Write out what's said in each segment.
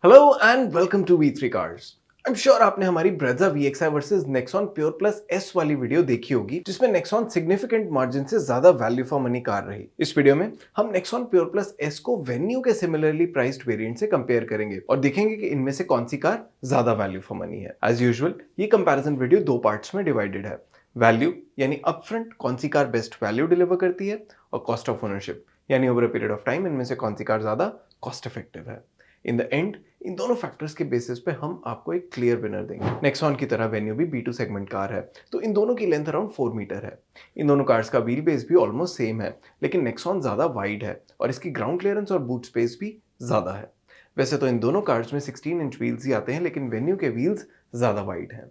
Hello and welcome to V3 cars. I am sure आपने हमारी Brezza VXi versus Nexon pure plus S वाली video देखी होगी, जिसमें नेक्सॉन सिग्निफिकेंट मार्जिन से ज्यादा वैल्यू फॉर मनी कार रही। इस वीडियो में हम नेक्सॉन प्योर प्लस एस को वेन्यू के सिमिलरली प्राइस्ड वेरिएंट से कंपेयर करेंगे और देखेंगे कि इनमें से कौन सी कार ज्यादा वैल्यू फॉर मनी है। एज यूजुअल ये कंपैरिजन वीडियो दो पार्ट्स में डिवाइडेड है। वैल्यू यानी अपफ्रंट कौन सी कार बेस्ट वैल्यू डिलीवर करती है, और कॉस्ट ऑफ ओनरशिप यानी over a period of time इनमें से कौन सी कार ज्यादा कॉस्ट इफेक्टिव है। इन द एंड इन दोनों फैक्टर्स के बेसिस पे हम आपको एक क्लियर विनर देंगे। नेक्सॉन की तरह वेन्यू भी B2 सेगमेंट कार है, तो इन दोनों की लेंथ अराउंड 4 मीटर है। इन दोनों कार्स का व्हील बेस भी ऑलमोस्ट सेम है, लेकिन नेक्सॉन ज्यादा वाइड है और इसकी ग्राउंड क्लियरेंस और बूट स्पेस भी ज्यादा है। वैसे तो इन दोनों कार्स में 16 इंच व्हील्स ही आते हैं, लेकिन वेन्यू के व्हील्स ज्यादा वाइड हैं।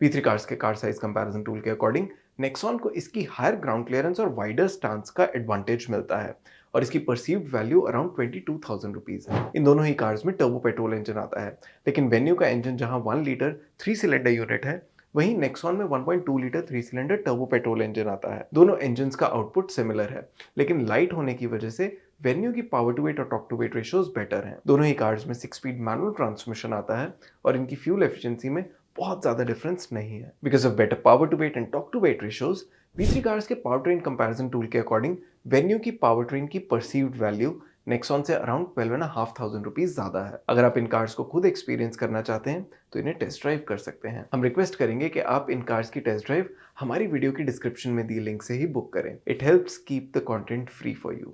V3 कार्स के कार साइज कंपैरिजन टूल के अकॉर्डिंग नेक्सॉन को इसकी हायर ग्राउंड क्लियरेंस और वाइडर स्टांस का एडवांटेज मिलता है और इसकी परसीव्ड वैल्यू अराउंड 22,000 रुपीज है। इन दोनों ही कार्स में टर्बो पेट्रोल इंजन आता है, लेकिन वेन्यू का इंजन जहां 1 लीटर 3 सिलेंडर यूनिट है, वहीं नेक्सॉन में 1.2 litre 3 cylinder turbo petrol engine आता है। दोनों इंजन्स का आउटपुट सिमिलर है, लेकिन लाइट होने की वजह से वेन्यू की पावर टू वेट और torque to weight ratios better हैं। दोनों ही कार्स में 6 स्पीड मैनुअल ट्रांसमिशन आता है और इनकी फ्यूल एफिशिएंसी में बहुत ज्यादा डिफरेंस नहीं है। Because of better power to weight and torque to weight ratios, V3 cars के पावर ट्रेन कंपैरिजन टूल के अकॉर्डिंग वेन्यू की पावर ट्रेन की परसीव्ड वैल्यू नेक्सॉन से अराउंड 12,500 रुपीज ज्यादा है। अगर आप इन कार्स को खुद एक्सपीरियंस करना चाहते हैं तो इन्हें टेस्ट ड्राइव कर सकते हैं। हम रिक्वेस्ट करेंगे कि आप इन कार्स की टेस्ट ड्राइव हमारी वीडियो की डिस्क्रिप्शन में दिए लिंक से ही बुक करें। It helps keep the content free for you.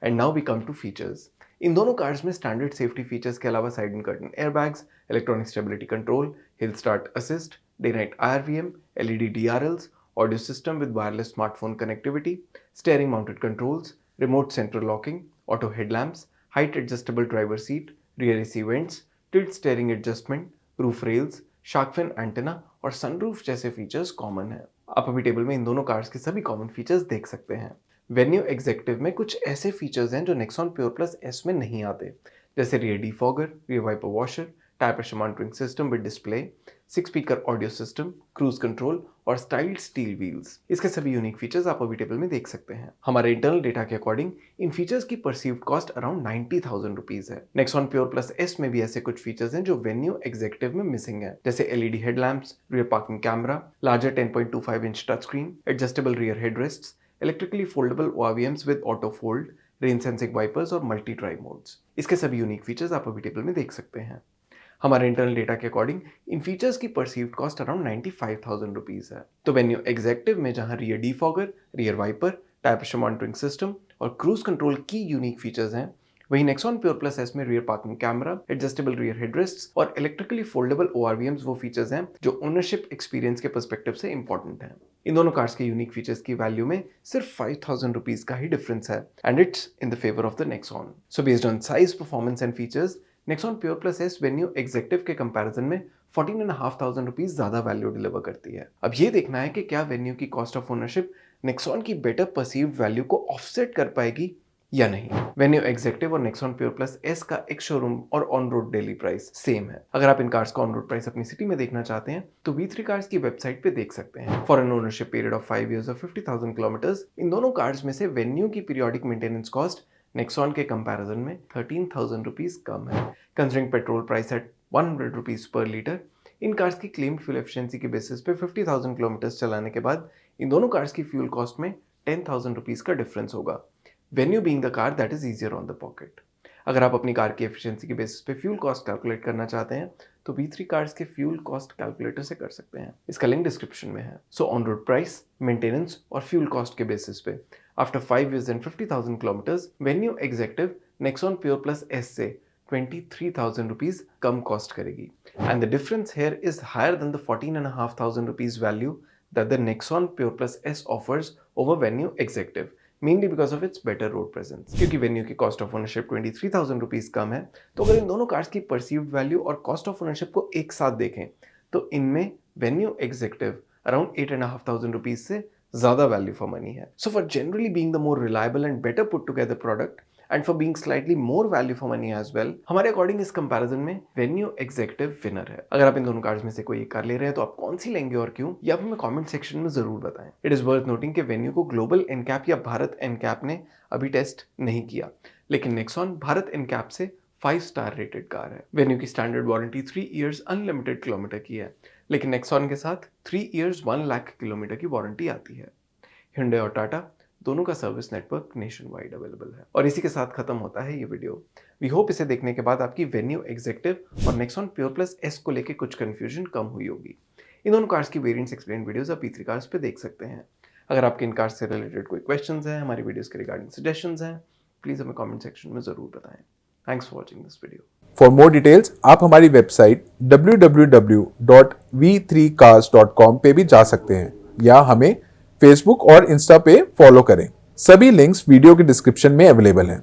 And now we come to features. इन दोनों कार्स में स्टैंडर्ड सेफ्टी फीचर्स के अलावा side and curtain airbags, electronic stability control, hill start assist, day night IRVM, LED DRLs, audio system with wireless smartphone connectivity, steering mounted controls, remote central locking, auto headlamps, height adjustable driver seat, rear AC vents, tilt steering adjustment, roof rails, shark fin antenna और sunroof जैसे features common है। आप अभी table में इन दोनों cars के सभी common features देख सकते हैं। वेन्यू एग्जेक्टिव में कुछ ऐसे फीचर्स हैं जो नेक्सॉन प्योर प्लस एस में नहीं आते, जैसे rear defogger, rear wiper washer, tyre pressure monitoring system with display, 6 speaker audio system, cruise control और स्टाइल्ड स्टील व्हील्स। इसके सभी यूनिक फीचर्स आप अभी टेबल में देख सकते हैं। हमारे इंटरनल डेटा के अकॉर्डिंग इन फीचर्स की परसीव्ड कॉस्ट अराउंड 90,000 रुपीज है। नेक्सॉन प्योर प्लस एस में भी ऐसे कुछ फीचर्स हैं जो वेन्यू एग्जेक्टिव में मिसिंग है, जैसे LED headlamps, rear parking camera, larger 10.25 inch touch screen, adjustable rear headrests, electrically foldable ORVMs with auto fold, rain sensing wipers और मल्टी ड्राइव मोड्स। इसके सभी यूनिक फीचर्स आप अभी टेबल में देख सकते हैं। हमारे इंटरनल डेटा के अकॉर्डिंग इन फीचर्स की परसीव्ड कॉस्ट अराउंड 95,000 रुपीज है। तो वेन्यू एग्जेक्टिव में जहां rear defogger, rear wiper, tyre pressure monitoring system और क्रूज कंट्रोल की यूनिक फीचर्स हैं, वहीं नेक्सॉन प्योर प्लस एस में rear parking camera, adjustable rear headrests और इलेक्ट्रिकली फोल्डेबल ORVMs वो फीचर्स हैं जो ओनरशिप एक्सपीरियंस के पर्सपेक्टिव से इंपॉर्टेंट हैं। इन दोनों कार्स के यूनिक फीचर्स की वैल्यू में सिर्फ 5,000 रुपीज का ही डिफरेंस है, and it's in the favour of the Nexon. So based on size, performance and features, Nexon pure plus S venue executive के कंपैरिजन में 14,500 रुपीज ज्यादा वैल्यू डिलीवर करती है। अब ये देखना है कि क्या वेन्यू की कॉस्ट ऑफ ओनरशिप नेक्सॉन की बेटर परसीव्ड वैल्यू को ऑफसेट कर पाएगी या नहीं। वेन्यू एग्जेक्टिव और नेक्सॉन प्योर प्लस एस का एक शोरूम और on road daily price same है। अगर आप इन कार्स का ऑन रोड प्राइस अपनी सिटी में देखना चाहते हैं तो V3 कार्स की वेबसाइट पे देख सकते हैं। For an ownership period of 5 years और 50,000 किलोमीटर्स, इन दोनों कार्स में से वेन्यू की पीरियोडिक मेंटेनेंस कॉस्ट नेक्सॉन के कंपैरिजन में 13,000 रुपीज कम है। Considering petrol price at 100 rupees per litre, इन कार्स की क्लेम्ड फ्यूल एफिशिएंसी के बेसिस पे 50,000 किलोमीटर्स चलाने के बाद इन दोनों कार्स की फ्यूल कॉस्ट में 10,000 रुपीज का डिफरेंस होगा। Venue being the car that is easier on the pocket. अगर आप अपनी कार की एफिशिएंसी के बेसिस पे फ्यूल कॉस्ट कैलकुलेट करना चाहते हैं तो V3 कार्स के फ्यूल कॉस्ट कैलकुलेटर से कर सकते हैं। इसका लिंक डिस्क्रिप्शन में है। So on road price, maintenance और फ्यूल कॉस्ट के बेसिस पे after 5 years and 50,000 kilometres, Venue executive Nexon pure plus S से 23,000 रुपीज कम कॉस्ट करेगी, and the difference here is higher than the 14,500 rupees value that the Nexon pure plus S offers over Venue executive, mainly because of its better road presence. क्योंकि Venue की cost of ownership 23,000 rupees कम है, तो अगर इन दोनों cars की perceived value और cost of ownership को एक साथ देखें तो इनमें वेन्यू एग्जेक्टिव अराउंड 8,500 रुपीज से ज्यादा वैल्यू फॉर मनी है। So for generally being the more reliable and better put together product and for being slightly more value for money as well, हमारे अकॉर्डिंग इस कंपैरिजन में Venue executive winner है। अगर आप इन दोनों कार्स में से कोई एक कार ले रहे हैं तो आप कौन सी लेंगे और क्यों, ये आप हमें कमेंट सेक्शन में जरूर बताएं। इट इज वर्थ नोटिंग कि वेन्यू को ग्लोबल एनकैप या भारत एनकैप ने अभी टेस्ट नहीं किया, लेकिन नेक्सॉन भारत एनकैप से 5 स्टार रेटेड कार है। वेन्यू की standard warranty 3 years unlimited kilometre की है, लेकिन नेक्सॉन के साथ 3 इयर्स 1 लाख किलोमीटर की वारंटी आती है। Hyundai और टाटा दोनों का service network nation wide available है। और इसी के साथ खत्म होता है ये वीडियो। वी होप इसे देखने के बाद आपकी वेन्यू एग्जेक्टिव और नेक्सॉन प्योर प्लस एस को लेकर कुछ कंफ्यूजन कम हुई होगी। इन दोनों कार्स की वेरिएंट्स एक्सप्लेन वीडियोस आप V3 कार्स पे देख सकते हैं। अगर आपके इन कार्स से रिलेटेड कोई क्वेश्चंस हैं, हमारी वीडियोस के रिगार्डिंग सजेशंस हैं, प्लीज हमें कमेंट सेक्शन में जरूर बताएं। Thanks for watching this video. For more details आप हमारी वेबसाइट www.v3cars.com पे भी जा सकते हैं या हमें फेसबुक और इंस्टा पे फॉलो करें। सभी लिंक्स वीडियो के डिस्क्रिप्शन में अवेलेबल हैं।